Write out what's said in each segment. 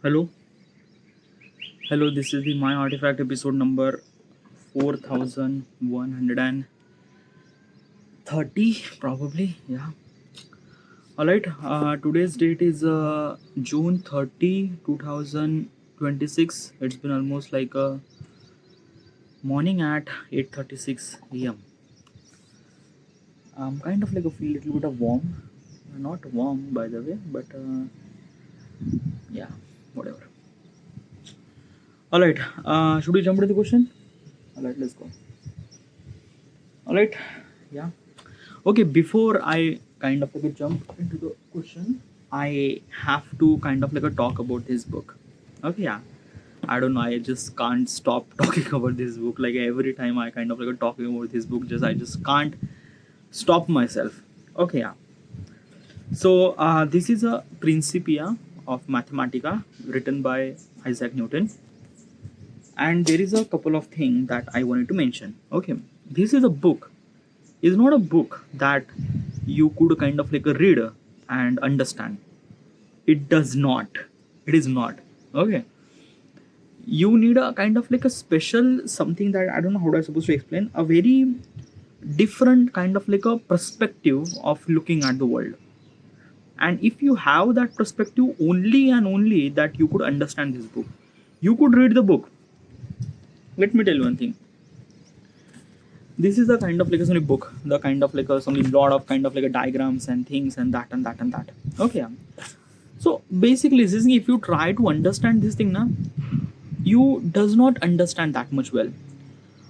Hello, hello. This is the My Artifact episode number 4130, probably. Yeah. All right. Today's date is June 30, 2026. It's been almost like a morning at 8:36 a.m. I'm kind of like a feel little bit of warm, not warm by the way, but yeah, whatever. All right. Should we jump into the question? All right, let's go. All right. Yeah. Okay, before I kind of like jump into the question, I have to kind of like a talk about this book. Okay, yeah. I don't know. I just can't stop talking about this book. Like every time I kind of like talking about this book, just I just can't stop myself. Okay, yeah. So this is a Principia of Mathematica written by Isaac Newton, and there is a couple of things that I wanted to mention. Okay, this is a book. Is not a book that you could kind of like read and understand. It does not. It is not. Okay. You need a kind of like a special something that I don't know how do I supposed to explain. A very different kind of like a perspective of looking at the world. And if you have that perspective only and only that you could understand this book. You could read the book. Let me tell you one thing. This is a kind of like a some book, the kind of like a some lot of kind of like a diagrams and things and that and that and that. Okay. So basically, this is if you try to understand this thing now, you does not understand that much well.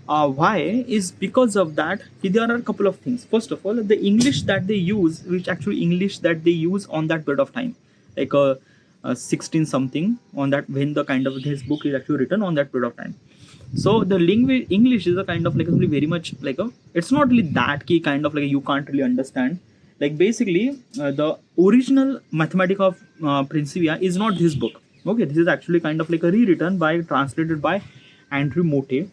Why is because of that there are a couple of things. First of all, the English that they use, which actually English that they use on that period of time, like 16 something on that when the kind of his book is actually written on that period of time. So the language English is a kind of like something very much like a. It's not really that key kind of like you can't really understand. Like basically, the original Mathematica of Principia is not this book. Okay, this is actually kind of like a rewritten by translated by Andrew Mote.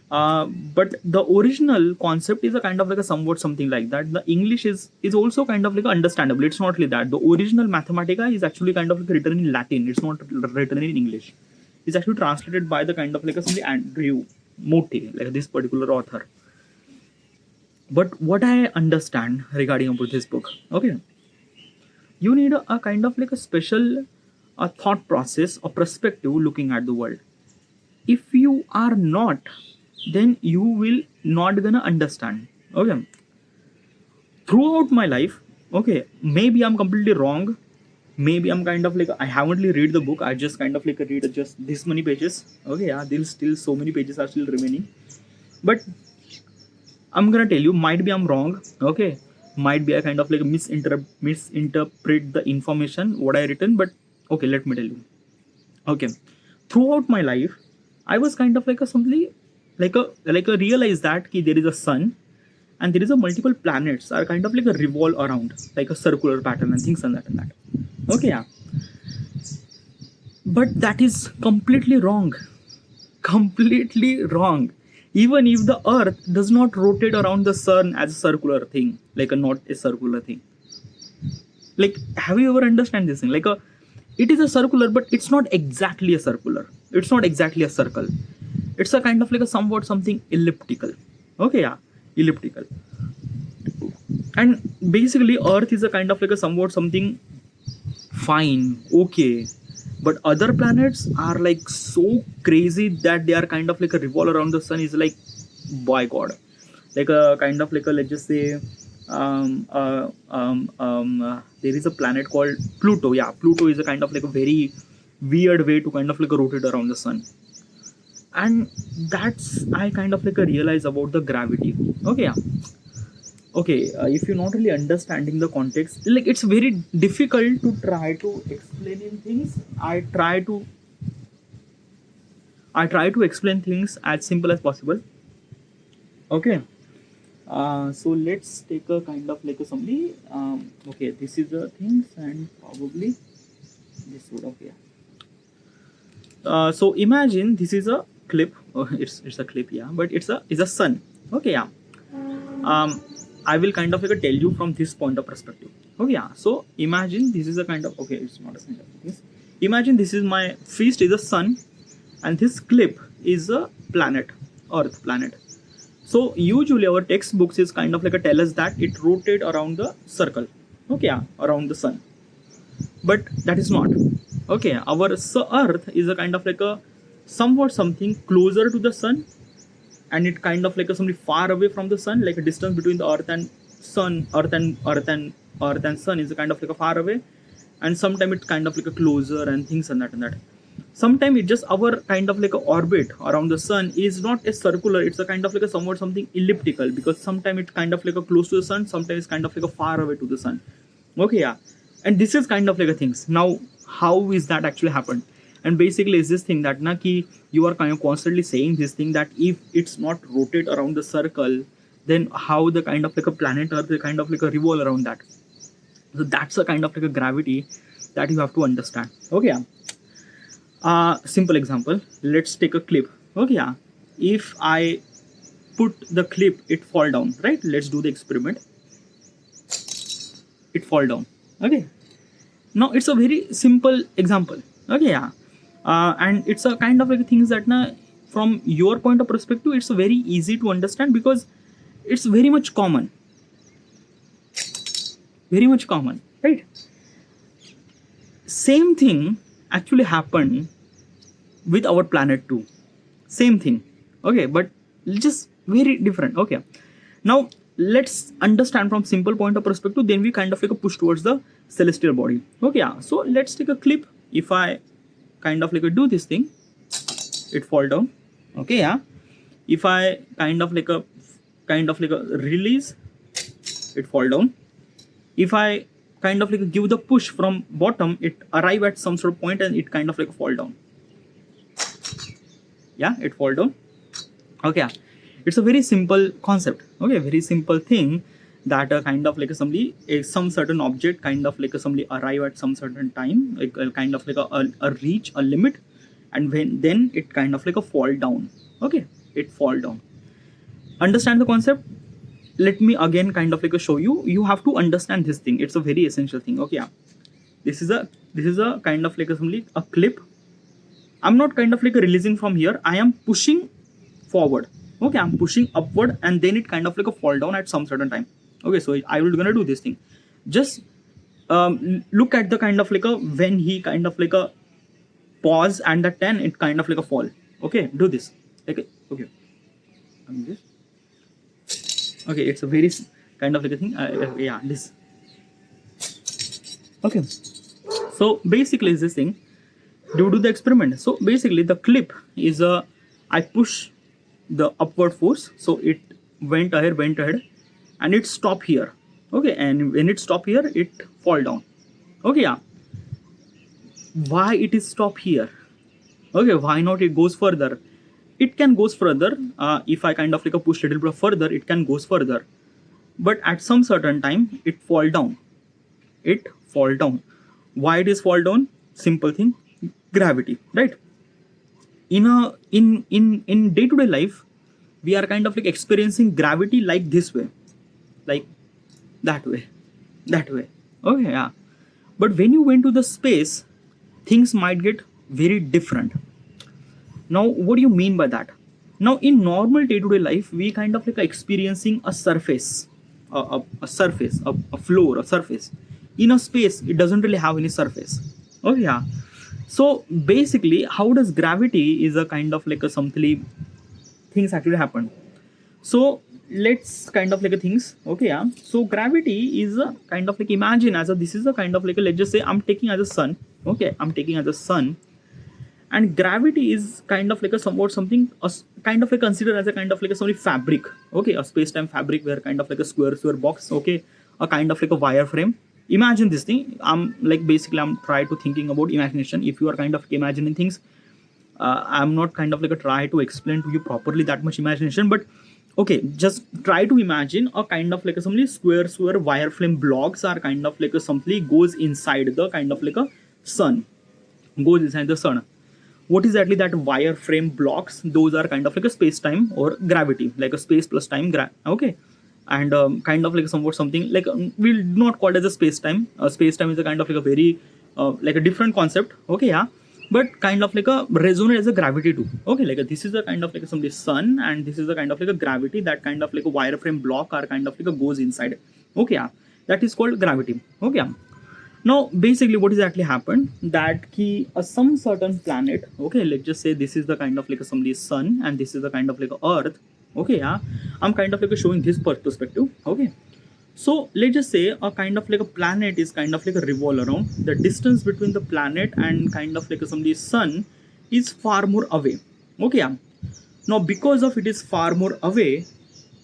But the original concept is a kind of like a somewhat something like that. The English is also kind of like understandable. It's not really that. The original Mathematica is actually kind of like written in Latin. It's not written in English. It's actually translated by the kind of like a something Andrew Mote, like this particular author. But what I understand regarding about this book, okay, you need a kind of like a special thought process or perspective looking at the world. If you are not, then you will not gonna understand. Okay, throughout my life, okay, maybe I'm completely wrong. Maybe I'm kind of like I haven't really read the book. I just kind of like read just this many pages. Okay, yeah, there's still so many pages are still remaining. But I'm gonna tell you, might be I'm wrong. Okay, might be I kind of like misinterpret the information what I written. But okay, let me tell you. Okay, throughout my life, I was kind of like a simply like a realize that there is a sun and there is a multiple planets are kind of like a revolve around like a circular pattern and things and that and that. Okay, yeah, but that is completely wrong. Completely wrong. Even if the earth does not rotate around the sun as a circular thing, like a not a circular thing. Like, have you ever understand this thing? Like a it is a circular, but it's not exactly a circular. It's not exactly a circle. It's a kind of like a somewhat something elliptical. Okay, yeah, elliptical. And basically, Earth is a kind of like a somewhat something fine, okay, but other planets are like so crazy that they are kind of like a revolve around the sun is like by god, like a kind of like a let's just say there is a planet called Pluto. Yeah, Pluto is a kind of like a very weird way to kind of like a rotate around the sun. And that's I kind of like a realize about the gravity. Okay, yeah. Okay, if you're not really understanding the context, like it's very difficult to try to explain in things. I try to explain things as simple as possible. Okay, so let's take a kind of like a summary. Okay, this is the things and probably this would okay. So imagine this is a clip. Oh, it's a clip, yeah, but it's a sun. Okay, yeah. um, I will kind of like tell you from this point of perspective. Okay, yeah. So imagine this is a kind of okay, it's not a kind of this. Imagine this is my fist is a sun, and this clip is a planet, Earth planet. So usually our textbooks is kind of like a tell us that it rotate around the circle, okay, yeah, around the sun. But that is not. Okay, our Earth is a kind of like a somewhat something closer to the sun, and it kind of like a something far away from the sun, like a distance between the Earth and sun, Earth and sun is a kind of like a far away, and sometimes it's kind of like a closer and things and that and that. Sometimes it just our kind of like a orbit around the sun is not a circular, it's a kind of like a somewhat something elliptical, because sometimes it's kind of like a close to the sun, sometimes it's kind of like a far away to the sun. Okay, yeah. And this is kind of like a things. Now how is that actually happened? And basically is this thing that na ki you are kind of constantly saying this thing that if it's not rotate around the circle, then how the kind of like a planet Earth will kind of like a revolve around that. So that's a kind of like a gravity that you have to understand. Okay, yeah. Simple example, let's take a clip. Okay, yeah. If I put the clip, it fall down, right? Let's do the experiment. It fall down. Okay, now it's a very simple example. Okay, yeah. And it's a kind of like things that na, from your point of perspective, it's very easy to understand because it's very much common, right? Same thing actually happened with our planet too. Same thing. Okay, but just very different. Okay, now let's understand from simple point of perspective, then we kind of like a push towards the celestial body. Okay, yeah. So let's take a clip. If I kind of like a do this thing, it fall down. Okay, yeah. If I kind of like a release, it fall down. If I kind of like give the push from bottom, it arrive at some sort of point and it kind of like fall down. Yeah, it fall down. Okay, yeah. It's a very simple concept. Okay, very simple thing that kind of like some certain object kind of like somebody arrive at some certain time, like kind of like a reach a limit, and when then it kind of like a fall down. Okay, it fall down. Understand the concept? Let me again kind of like show you. You have to understand this thing. It's a very essential thing. Okay, yeah. This is a kind of like a clip. I'm not kind of like releasing from here. I am pushing forward. Okay, I'm pushing upward, and then it kind of like a fall down at some certain time. Okay, so I will gonna do this thing. Just look at the kind of like a when he kind of like a pause and the 10 it kind of like a fall. Okay, do this. Okay, okay. This. Okay, it's a very kind of like a thing. Yeah, this. Okay, so basically is this thing. Do the experiment. So basically the clip is I push the upward force, so it went ahead, and it stop here. Okay, and when it stop here, it fall down. Okay, yeah. Why it is stop here? Okay, why not it goes further? It can goes further. If I kind of like a push little bit further, it can goes further. But at some certain time, it fall down. It fall down. Why it is fall down? Simple thing, gravity, right? In day-to-day life, we are kind of like experiencing gravity like this way, like that way. Okay, yeah. But when you went to the space, things might get very different. Now what do you mean by that? Now in normal day-to-day life, we kind of like experiencing a surface, a surface, a floor, a surface. In a space, it doesn't really have any surface. Oh yeah. So basically, how does gravity is a kind of like a something things actually happen. So let's kind of like a things. Okay, yeah. So gravity is a kind of like imagine as a this is a kind of like a, let's just say I'm taking as a sun. Okay, I'm taking as a sun, and gravity is kind of like a somewhat something kind of like considered as a kind of like a something fabric. Okay, a space-time fabric where kind of like a square box. Okay, a kind of like a wire frame. Imagine this thing. I'm like basically I'm trying to thinking about imagination. If you are kind of imagining things, I'm not kind of like a try to explain to you properly that much imagination, but okay, just try to imagine a kind of like a something square wire frame blocks are kind of like a something goes inside the kind of like a sun, goes inside the sun. What is exactly that wire frame blocks? Those are kind of like a space time or gravity, like a space plus time. Okay, and kind of like somewhat something like we'll not call it as a space time. Space time is a kind of like a very like a different concept. Okay, yeah, but kind of like a resonate as a gravity too. Okay, like this is a kind of like some sun, and this is a kind of like a gravity that kind of like a wireframe block or kind of like a goes inside. Okay, yeah, that is called gravity. Okay, yeah. Now basically what is actually happened that key some certain planet. Okay, let's just say this is the kind of like a somebody's sun and this is the kind of like a earth. Okay, yeah, I'm kind of like showing this perspective. Okay, so let's just say a kind of like a planet is kind of like a revolve around. The distance between the planet and kind of like a somebody's sun is far more away. Okay, yeah. Now because of it is far more away,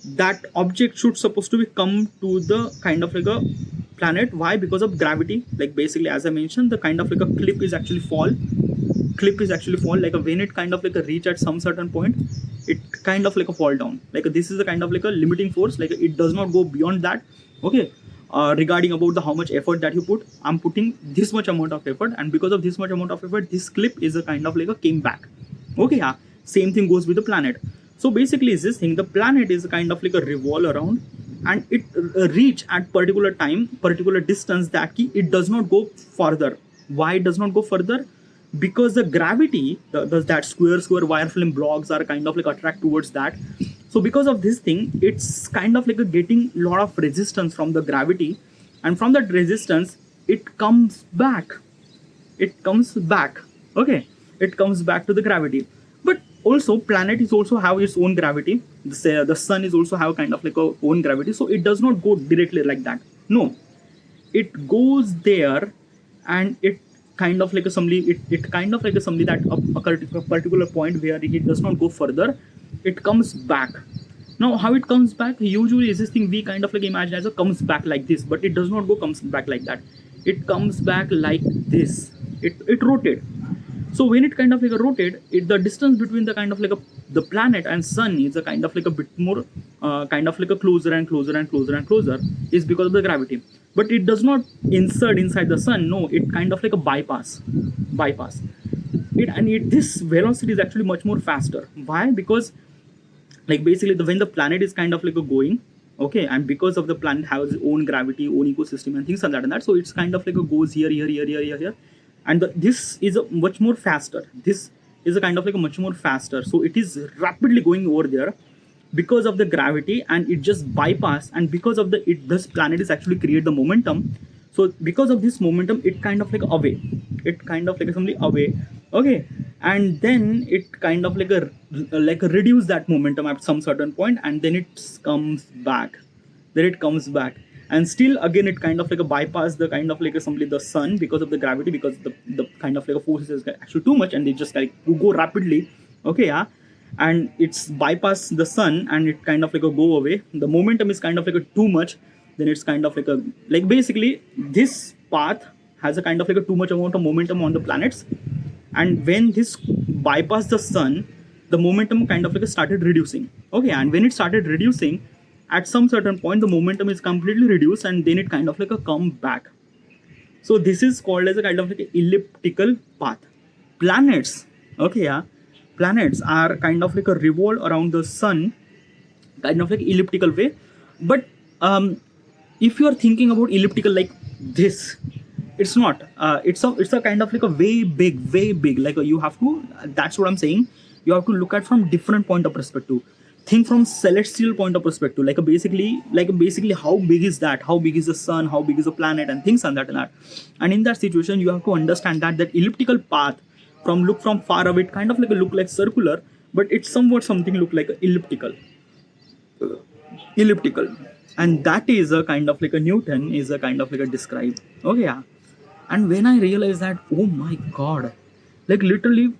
that object should supposed to be come to the kind of like a planet. Why? Because of gravity. Like basically as I mentioned, the kind of like a clip is actually fall, like a, when it kind of like a reach at some certain point, it kind of like a fall down. Like this is a kind of like a limiting force, like it does not go beyond that. Okay, regarding about the how much effort that you put, I'm putting this much amount of effort, and because of this much amount of effort, this clip is a kind of like a came back. Okay, yeah, same thing goes with the planet. So basically is this thing, the planet is kind of like a revolve around, and it reach at particular time, particular distance, that key it does not go further. Why it does not go further? Because the gravity, that square wireframe blocks are kind of like attract towards that. So because of this thing, it's kind of like a getting lot of resistance from the gravity, and from that resistance it comes back. Okay, it comes back to the gravity. But also planet is also have its own gravity. The sun is also have kind of like a own gravity, so it does not go directly like that. No, it goes there, and it kind of like a somebody, it kind of like a somebody that a particular point where it does not go further, it comes back. Now how it comes back, usually is this thing we kind of like imagine as a comes back like this, but it does not go comes back like that. It comes back like this. It rotate. So when it kind of like a rotate, the distance between the kind of like the planet and sun is a kind of like a bit more kind of like a closer and closer and closer and closer, is because of the gravity. But it does not insert inside the sun. No, it kind of like a bypass this velocity is actually much more faster. Why? Because like basically when the planet is kind of like a going, okay, and because of the planet has its own gravity, own ecosystem and things like that and that, so it's kind of like a goes here, and this is a much more faster. This is a kind of like a much more faster, so it is rapidly going over there because of the gravity, and it just bypass, and because of this planet is actually create the momentum. So because of this momentum, it kind of like away, it kind of like something away. Okay, and then it kind of like a reduce that momentum at some certain point, and then it comes back. And still again it kind of like a bypass the kind of like a simply the sun, because of the gravity, because the kind of like a force is actually too much, and they just like go rapidly. Okay, yeah, and it's bypass the sun, and it kind of like a go away. The momentum is kind of like a too much, then it's kind of like a like basically this path has a kind of like a too much amount of momentum on the planets, and when this bypass the sun, the momentum kind of like started reducing. Okay, and when it started reducing, at some certain point the momentum is completely reduced, and then it kind of like a come back. So this is called as a kind of like an elliptical path. Planets, okay, yeah, planets are kind of like a revolve around the sun, kind of like elliptical way. But if you are thinking about elliptical like this, it's not. It's a kind of like a way big. Like you have to. That's what I'm saying. You have to look at from different point of perspective. Think from celestial point of perspective. Like basically, how big is that? How big is the sun? How big is the planet? And things like that and that. And in that situation, you have to understand that elliptical path from far away, it kind of like a look like circular, but it's somewhat something look like a elliptical. And that is a kind of like a Newton is a kind of like a describe. Okay, yeah. And when I realized that, oh my god, like literally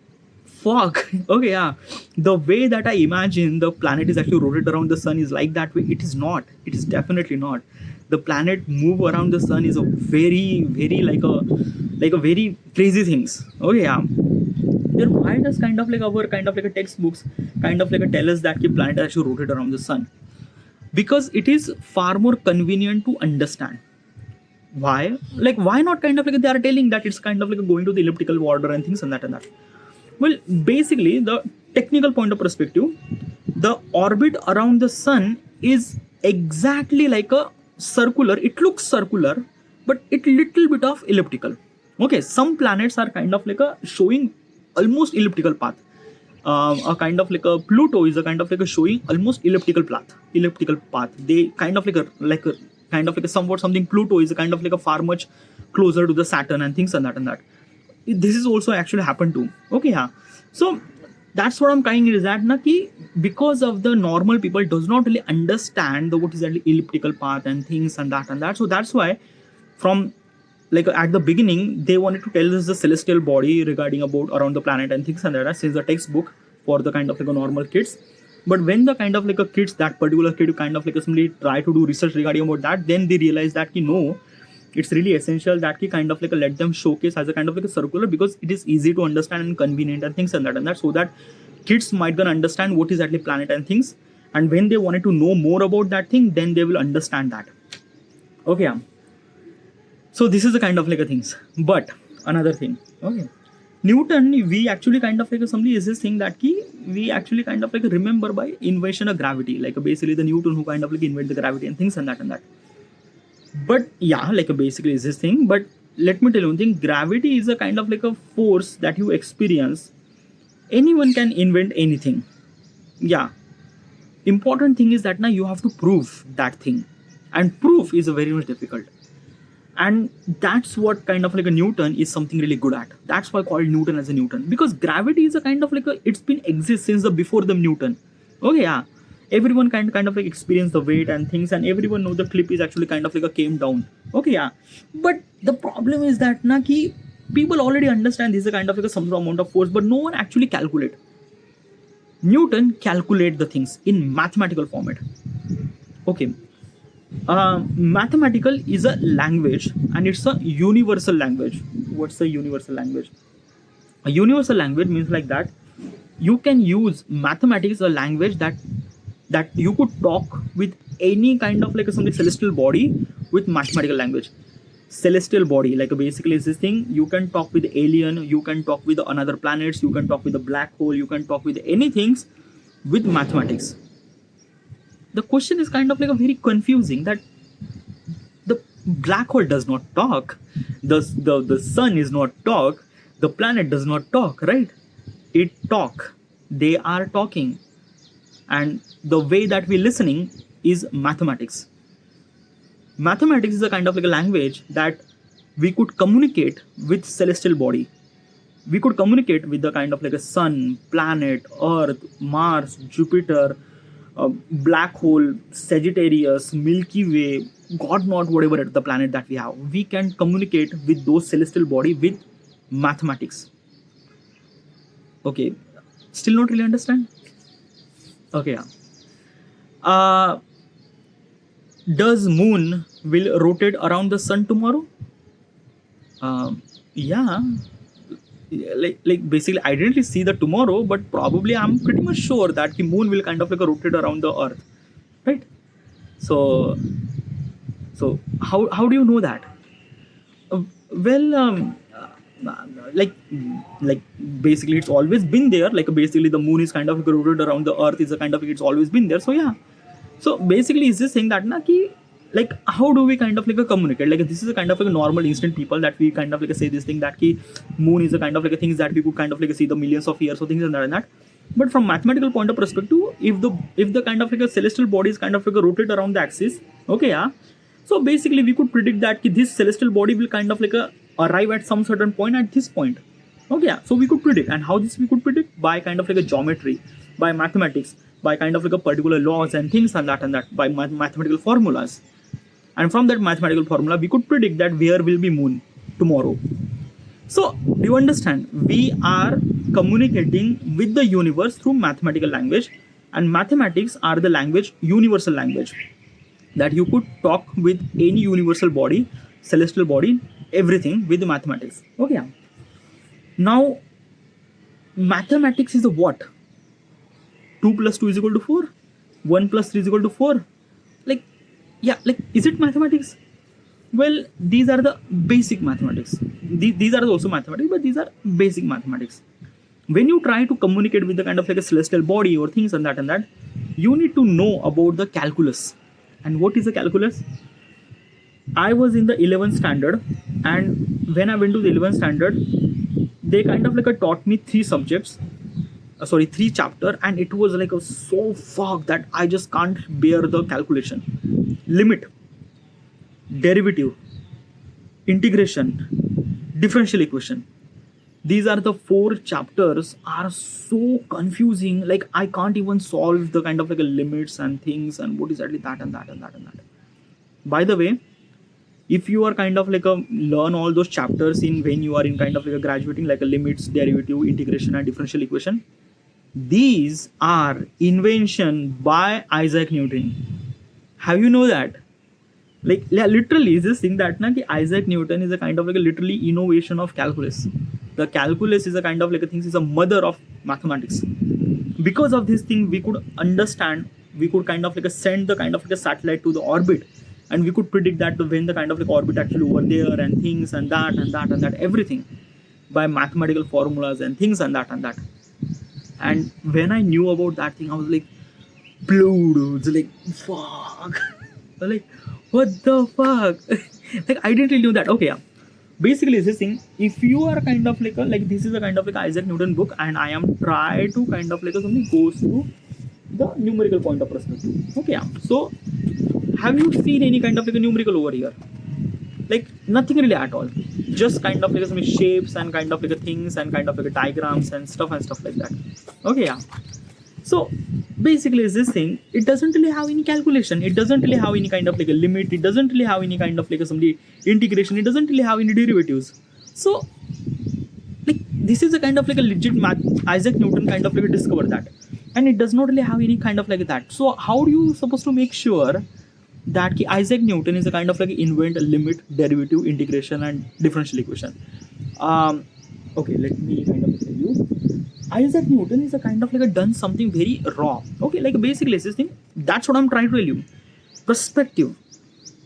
fuck. Okay, yeah, the way that I imagine the planet is actually rotate around the sun is like that way. It is not. It is definitely not. The planet move around the sun is a very like a very crazy things. Okay, yeah. Then why does kind of like our kind of like a textbooks kind of like a tell us that the planet actually rotate around the sun? Because it is far more convenient to understand. Why? Like why not kind of like they are telling that it's kind of like going to the elliptical order and things and that and that. Well, basically the technical point of perspective, the orbit around the sun is exactly like a circular. It looks circular, but it little bit of elliptical. Okay, some planets are kind of like a showing almost elliptical path. A kind of like a Pluto is a kind of like a showing almost elliptical path. Elliptical path. They kind of like a kind of like a somewhat something. Pluto is a kind of like a far much closer to the Saturn and things and that and that. This is also actually happened too. Okay, yeah. So that's what I'm kind is that na ki because of the normal people does not really understand the what is that elliptical path and things and that and that. So that's why from like at the beginning they wanted to tell us the celestial body regarding about around the planet and things and that since the textbook for the kind of like a normal kids. But when the kind of like a kids, that particular kid kind of like simply try to do research regarding about that, then they realize that ki no, it's really essential that ki kind of like a let them showcase as a kind of like a circular because it is easy to understand and convenient and things and that so that kids might gonna understand what is actually planet and things, and when they wanted to know more about that thing then they will understand that. Okay, so this is the kind of like a things. But another thing, okay, Newton, we actually kind of like somebody is this thing that ki we actually kind of like remember by invention of gravity, like basically the Newton who kind of like invent the gravity and things and that. But yeah, like basically is this thing. But let me tell you one thing, gravity is a kind of like a force that you experience. Anyone can invent anything. Yeah. Important thing is that now you have to prove that thing. And proof is a very much difficult. And that's what kind of like a Newton is something really good at. That's why I called Newton as a Newton. Because gravity is a kind of like a, it's been exist since the before the Newton. Okay, yeah. Everyone kind of like experience the weight and things, and everyone know the clip is actually kind of like a came down. Okay, yeah. But the problem is that na ki people already understand this is a kind of like a some amount of force, but no one actually calculate. Newton calculate the things in mathematical format. Okay. Mathematical is a language and it's a universal language. What's the universal language? A universal language means like that you can use mathematics, a language that you could talk with any kind of like something celestial body with mathematical language. Celestial body, like basically is this thing, you can talk with alien, you can talk with another planets, you can talk with a black hole, you can talk with anything with mathematics. The question is kind of like a very confusing that the black hole does not talk, the sun is not talk, the planet does not talk, right? It talk, they are talking, and the way that we're listening is mathematics. Mathematics is a kind of like a language that we could communicate with celestial body. We could communicate with the kind of like a sun, planet, earth, Mars, Jupiter, black hole, Sagittarius, Milky Way, God not whatever the planet that we have. We can communicate with those celestial body with mathematics. Okay, still not really understand? Okay, yeah. Does moon will rotate around the sun tomorrow? Yeah. Like basically I didn't really see the tomorrow, but probably I'm pretty much sure that the moon will kind of like rotate around the earth, right? So how do you know that? Well, like basically it's always been there. Like basically the moon is kind of rotated around the earth is a kind of it's always been there. So yeah. So basically is this thing that na ki like how do we kind of like communicate? Like this is a kind of like a normal instant people that we kind of like say this thing that ki moon is a kind of like a things that we could kind of like see the millions of years or things and that. But from mathematical point of perspective, if the kind of like a celestial body is kind of like a rotate around the axis, okay, yeah. So basically we could predict that ki this celestial body will kind of like arrive at some certain point at this point. Okay, yeah. So we could predict, and how this we could predict by kind of like a geometry, by mathematics, by kind of like a particular laws and things and that by mathematical formulas. And from that mathematical formula, we could predict that where will be moon tomorrow. So do you understand? We are communicating with the universe through mathematical language, and mathematics are the language, universal language, that you could talk with any universal body, celestial body, everything with the mathematics. Okay. Now, mathematics is a what? 2 plus 2 is equal to 4. 1 plus 3 is equal to 4. Like, yeah, like, is it mathematics? Well, these are the basic mathematics. These are also mathematics, but these are basic mathematics. When you try to communicate with the kind of like a celestial body or things and that, you need to know about the calculus. And what is the calculus? I was in the 11th standard, and when I went to the 11th standard, they kind of like taught me three subjects, three chapter, and it was like so fuck that I just can't bear the calculation, limit, derivative, integration, differential equation. These are the four chapters are so confusing. Like I can't even solve the kind of like a limits and things and what is exactly that and that and that and that. By the way, if you are kind of like a learn all those chapters in when you are in kind of like a graduating like a limits, derivative, integration and differential equation, these are invention by Isaac Newton. Have you know that? Like literally is this thing that Isaac Newton is a kind of like a literally innovation of calculus. The calculus is a kind of like a thing is a mother of mathematics. Because of this thing we could understand, we could kind of like a send the kind of like a satellite to the orbit, and we could predict that when the kind of like orbit actually over there and things and that and that and that everything by mathematical formulas and things and that and that. And when I knew about that thing, I was like, blue dudes, like fuck. Like, what the fuck? Like I didn't really know that. Okay, yeah. Basically this thing, if you are kind of like this is a kind of like Isaac Newton book, and I am try to kind of like something goes through the numerical point of perspective. Okay, yeah. So have you seen any kind of like a numerical over here? Like nothing really at all, just kind of like some shapes and kind of like things and kind of like diagrams and stuff like that. Okay, yeah. So basically is this thing, it doesn't really have any calculation, it doesn't really have any kind of like a limit, it doesn't really have any kind of like some integration, it doesn't really have any derivatives. So like this is a kind of like a legit math. Isaac Newton kind of like discovered that, and it does not really have any kind of like that. So how do you supposed to make sure that Isaac Newton is a kind of like invent a limit, derivative, integration and differential equation? Okay, let me kind of tell you. Isaac Newton is a kind of like a done something very raw. Okay, like basically this thing, that's what I'm trying to tell you. Perspective.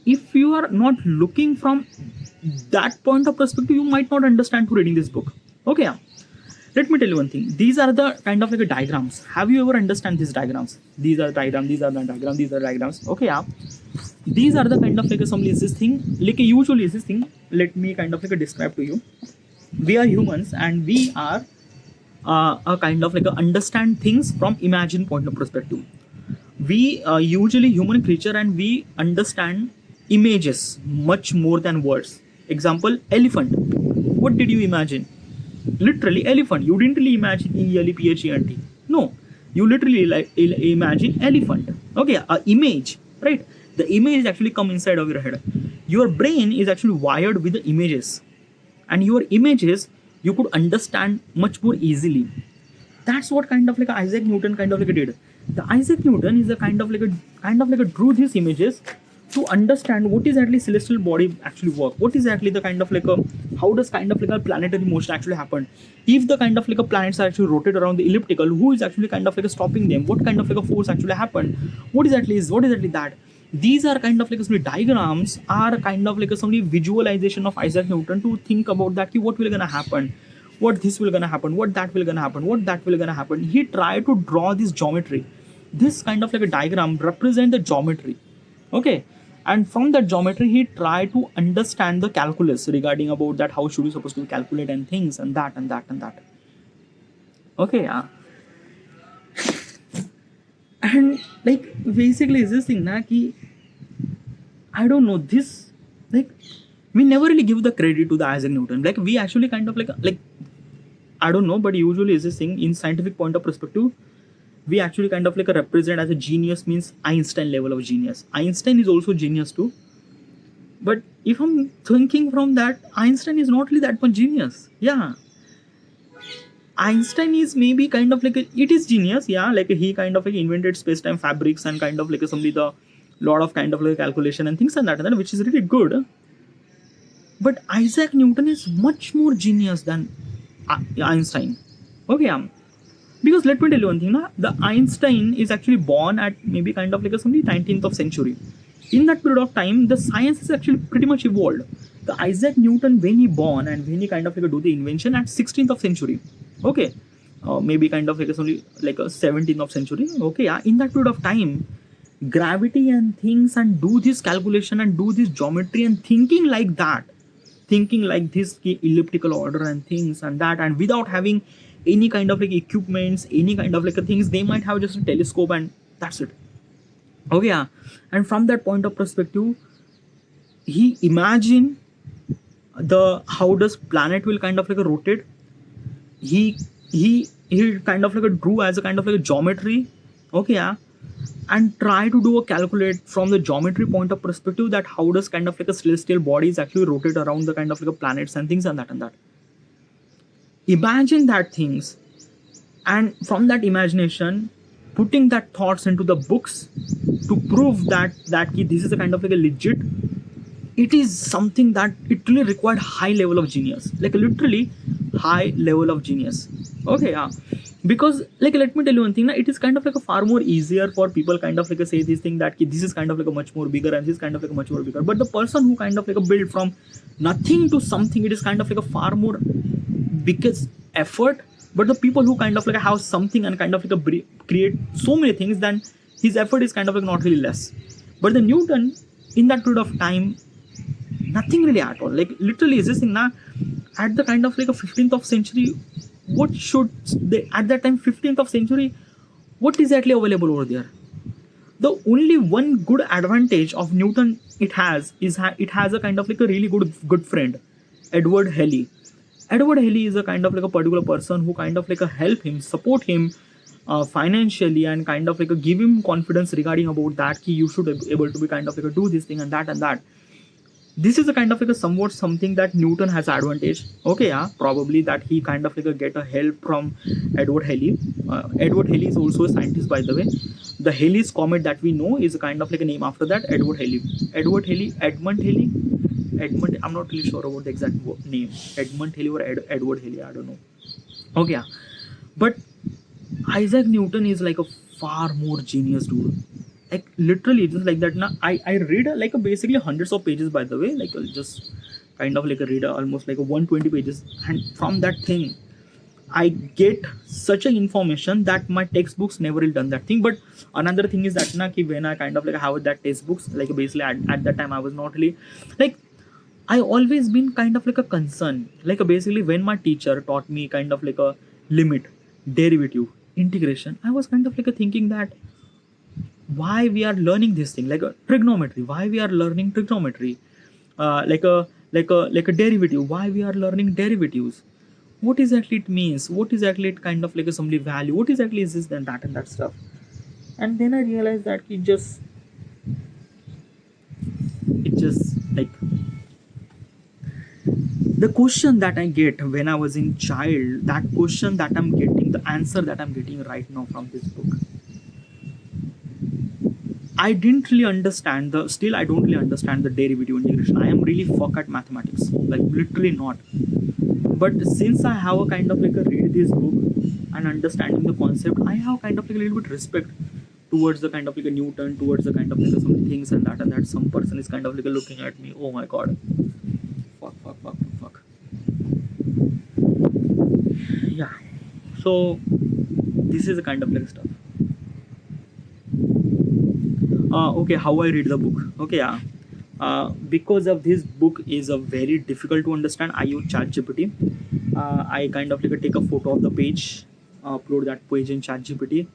If you are not looking from that point of perspective, you might not understand to reading this book. Okay, yeah. Let me tell you one thing. These are the kind of like a diagrams. Have you ever understand these diagrams? These are diagrams, these are the diagrams, these are diagrams. Okay, yeah. These are the kind of like some is this thing. Like usually is this thing. Let me kind of like describe to you. We are humans and we are a kind of like a understand things from imagine point of perspective. We usually human creature and we understand images much more than words. Example, elephant. What did you imagine? Literally elephant. You didn't really imagine ELEPHENT. No, you literally like imagine elephant. Okay, image, right? The image actually come inside of your head. Your brain is actually wired with the images, and your images you could understand much more easily. That's what kind of like Isaac Newton kind of like did. The Isaac Newton is a kind of like a drew these images to understand what is actually celestial body actually work. What is actually the kind of like a how does kind of like a planetary motion actually happen? If the kind of like a planets are actually rotate around the elliptical, who is actually kind of like stopping them? What kind of like a force actually happened? What is actually that? These are kind of like some diagrams are kind of like some visualization of Isaac Newton to think about that what will gonna happen, what this will gonna happen, what that will gonna happen, what that will gonna happen. He tried to draw this geometry. This kind of like a diagram represent the geometry. Okay, and from that geometry he tried to understand the calculus regarding about that how should you supposed to calculate and things and that and that and that. Okay, yeah. And like basically is this thing na ki I don't know this, like we never really give the credit to the Isaac Newton. Like we actually kind of like I don't know, but usually is this thing in scientific point of perspective, we actually kind of like represent as a genius means Einstein level of genius. Einstein is also genius too, but if I'm thinking from that, Einstein is not really that much genius. Yeah, Einstein is maybe kind of like it is genius. Yeah, like he kind of like invented space-time fabrics and kind of like somebody the lot of kind of like calculation and things and that, which is really good. But Isaac Newton is much more genius than Einstein. Okay, because let me tell you one thing, na, the Einstein is actually born at maybe kind of like some 19th of century. In that period of time, the science is actually pretty much evolved. The Isaac Newton, when he born and when he kind of like do the invention at 16th of century. Okay, maybe kind of like only like a 17th of century. Okay, in that period of time, gravity and things and do this calculation and do this geometry and thinking like that, thinking like this elliptical order and things and that, and without having any kind of like equipments, any kind of like a things. They might have just a telescope and that's it. Okay, yeah. And from that point of perspective, he imagine the how does planet will kind of like a rotate. He kind of like a drew as a kind of like a geometry. Okay, yeah. And try to do a calculate from the geometry point of perspective that how does kind of like a celestial bodies actually rotate around the kind of like a planets and things and that and that. Imagine that things, and from that imagination putting that thoughts into the books to prove that this is a kind of like a legit. It is something that it really required high level of genius, like literally high level of genius. Okay, yeah. Because like let me tell you one thing, it is kind of like a far more easier for people kind of like a say this thing that this is kind of like a much more bigger and this is kind of like a much more bigger, but the person who kind of like a build from nothing to something, it is kind of like a far more biggest effort. But the people who kind of like have something and kind of like a create so many things, then his effort is kind of like not really less. But the Newton in that period of time, nothing really at all, like literally is this thing now at the kind of like a 15th of century. What should they at that time 15th of century, what is exactly available over there? The only one good advantage of Newton it has is it has a kind of like a really good friend, Edward Halley. Edward Halley is a kind of like a particular person who kind of like a help him, support him financially, and kind of like a give him confidence regarding about that key you should be able to be kind of like a do this thing and that and that. This is a kind of like a somewhat something that Newton has advantage. Okay, yeah, probably that he kind of like a get a help from Edward Halley. Edward Halley is also a scientist, by the way. The Halley's comet that we know is a kind of like a name after that, Edward Halley. Edward Halley, Edmund Halley, Edmund. I'm not really sure about the exact name. Edmund Halley or Edward Halley. I don't know. Okay, yeah. But Isaac Newton is like a far more genius dude. Like literally just like that. Now I read like a basically hundreds of pages, by the way. Like just kind of like a reader, almost like a 120 pages, and from that thing I get such a information that my textbooks never will done that thing. But another thing is that when I kind of like have that textbooks, like basically at that time I was not really like, I always been kind of like a concern. Like basically when my teacher taught me kind of like a limit, derivative, integration, I was kind of like a thinking that why we are learning this thing, like a trigonometry, why we are learning trigonometry, like a derivative, why we are learning derivatives, what exactly it means, what exactly it kind of like a somebody value, what exactly is this then that and that stuff. And then I realized that it just like the question that I get when I was in child, that question that I'm getting, the answer that I'm getting right now from this book, I didn't really understand still I don't really understand the derivative integration. I am really fuck at mathematics, like literally not. But since I have a kind of like a read this book and understanding the concept, I have kind of like a little bit respect towards the kind of like a Newton, towards the kind of like some things and that some person is kind of like looking at me, oh my god, fuck. Yeah. So this is the kind of like stuff. Okay, how I read the book. Okay, yeah. Because of this book is a very difficult to understand, I use ChatGPT. I kind of like take a photo of the page, upload that page in ChatGPT,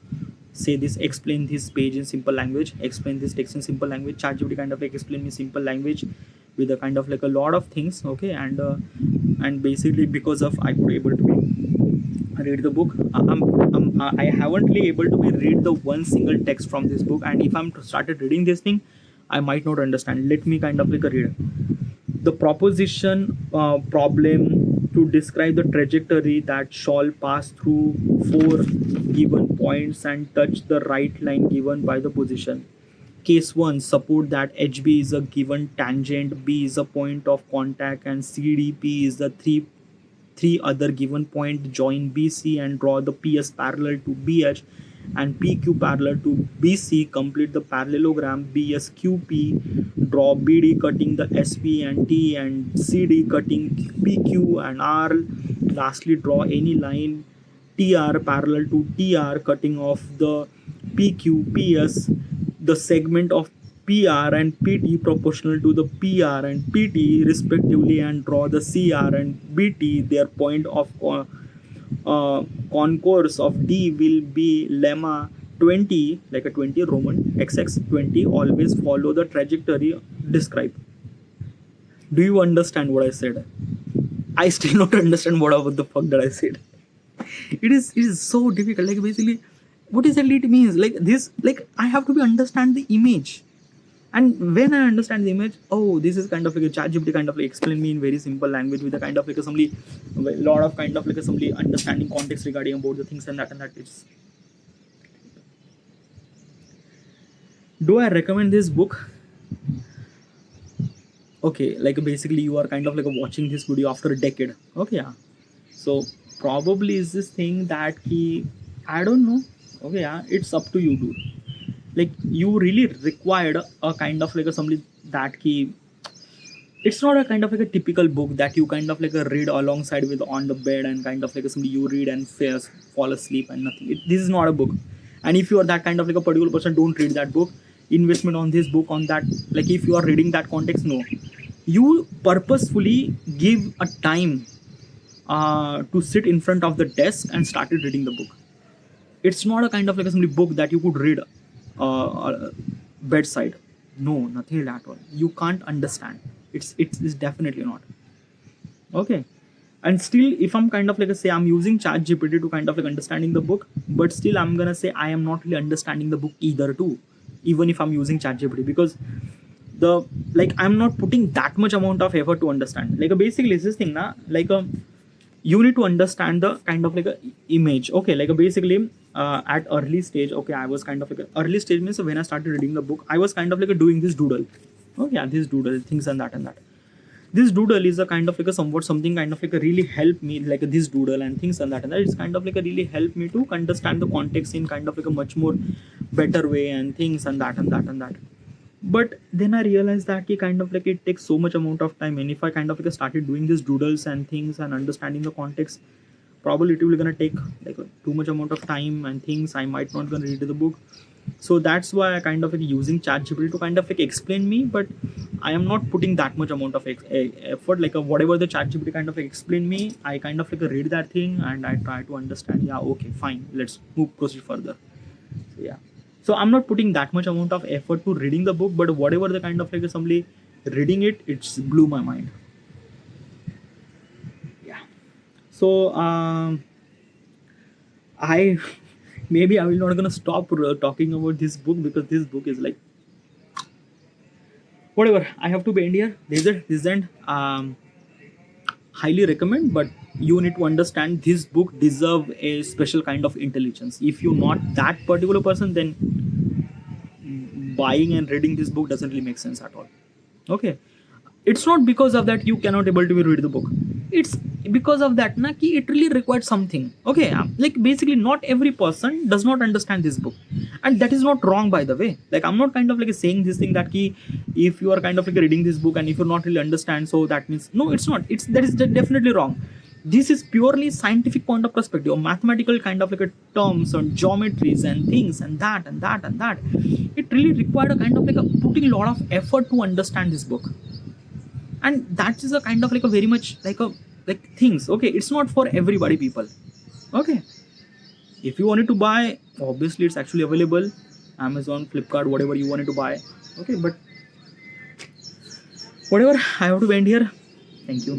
say this, explain this page in simple language, explain this text in simple language. ChatGPT kind of like explain me simple language with a kind of like a lot of things. Okay, and basically because of I could able to read the book. I haven't really able to read the one single text from this book, and if I'm started reading this thing, I might not understand. Let me kind of like a read the proposition problem to describe the trajectory that shall pass through four given points and touch the right line given by the position. Case 1, support that HB is a given tangent, B is a point of contact, and CDP is the three other given point. Join BC and draw the PS parallel to BH and PQ parallel to BC. Complete the parallelogram BSQP. Draw BD cutting the SP and T and CD cutting PQ and R. Lastly, draw any line TR parallel to TR cutting off the PQ PS. the segment of PR and PT proportional to the PR and PT respectively, and draw the CR and BT. Their point of concourse of D will be lemma 20, like a 20 Roman XX 20. Always follow the trajectory described. Do you understand what I said? I still not understand what the fuck that I said. It is so difficult. Like basically, what exactly it means? Like this, like I have to be understand the image. And when I understand the image, oh, this is kind of like a ChatGPT kind of like explain me in very simple language with a kind of like a assembly, a lot of kind of like assembly understanding context regarding about the things and that and that. It's. Do I recommend this book? Okay, like basically you are kind of like watching this video after a decade. Okay, yeah. So probably is this thing that he, I don't know. Okay, yeah, it's up to you, dude. Like you really required a kind of like a somebody that he, it's not a kind of like a typical book that you kind of like a read alongside with on the bed and kind of like a somebody you read and fall asleep and nothing. This is not a book. And if you are that kind of like a particular person, don't read that book. Investment on this book on that, like if you are reading that context, no, you purposefully give a time to sit in front of the desk and started reading the book. It's not a kind of like a somebody book that you could read bedside. No, nothing at all. You can't understand. It's definitely not. Okay. And still, if I'm kind of like say I'm using ChatGPT to kind of like understanding the book, but still I'm gonna say I am not really understanding the book either too, even if I'm using ChatGPT, because the like I'm not putting that much amount of effort to understand. Like basically it's this thing na, like you need to understand the kind of like a image. Okay, like basically at early stage, okay, I was kind of like early stage means when I started reading the book, I was kind of like doing this doodle. Oh yeah, this doodle things and that and that. This doodle is a kind of like a somewhat something kind of like a really help me, like this doodle and things and that and that. It's kind of like a really help me to understand the context in kind of like a much more better way and things and that and that and that. But then I realized that kind of like it takes so much amount of time, and if I kind of like started doing these doodles and things and understanding the context, probably it will gonna take like too much amount of time and things. I might not gonna read the book. So that's why I kind of like using ChatGPT to kind of like explain me, but I am not putting that much amount of effort. Like whatever the ChatGPT kind of like explain me, I kind of like read that thing and I try to understand. Yeah, okay, fine. Let's proceed further. So yeah. So I'm not putting that much amount of effort to reading the book, but whatever the kind of like somebody reading it, it's blew my mind. Yeah. So I maybe I will not gonna stop talking about this book, because this book is like whatever. I have to be end here. This isn't highly recommend, but you need to understand this book deserve a special kind of intelligence. If you're not that particular person, then buying and reading this book doesn't really make sense at all. Okay, it's not because of that you cannot able to read the book. It's because of that na, ki it really required something. Okay, like basically not every person does not understand this book, and that is not wrong, by the way. Like I'm not kind of like saying this thing that ki if you are kind of like reading this book and if you're not really understand, so that means no, it's not. It's that is definitely wrong. This is purely scientific point of perspective, or mathematical kind of like a terms and geometries and things and that and that and that. It really required a kind of like a putting a lot of effort to understand this book, and that is a kind of like a very much like a like things. Okay, it's not for everybody, people. Okay, if you wanted to buy, obviously it's actually available, Amazon, Flipkart, whatever you wanted to buy. Okay, but whatever, I have to end here. Thank you.